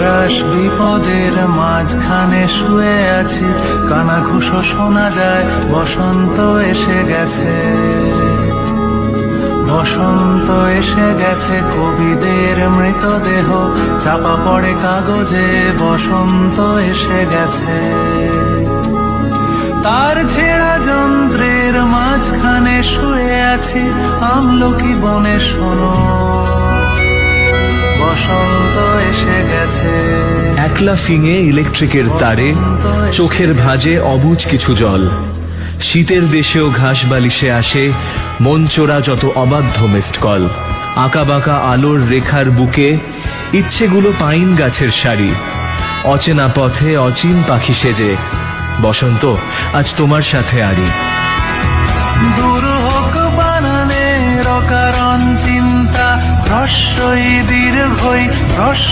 একরাশ বিপদের মাঝখানে শুয়ে আছি, কানাঘুষো শোনা যায়, বসন্ত এসে গেছে। বসন্ত এসে গেছে, কবিদের মৃতদেহ চাপা পড়ে কাগজে, বসন্ত এসে গেছে। তার ছেঁড়া যন্ত্রের মাঝখানে শুয়ে আছি, আমলকি বনে শোনো, বসন্ত এসে গেছে। একলা ফিঙে ইলেকট্রিকের তারে চোখের ভাঁজে অবুঝ কিছু জল। শীতের দেশেও ঘাস বালিশে আসে মন চোরা যত অবাধ্য মিসড কল। আঁকা বাঁকা আলোর রেখার বুকে ইচ্ছেগুলো পাইন গাছের সারি, অচেনা পথে অচিন পাখি সেজে, বসন্ত আজ তোমার সাথে আরি। দূর হোক বানানের অকারণ চিন্তা, হ্রস্বই দীর্ঘই, হ্রস্ব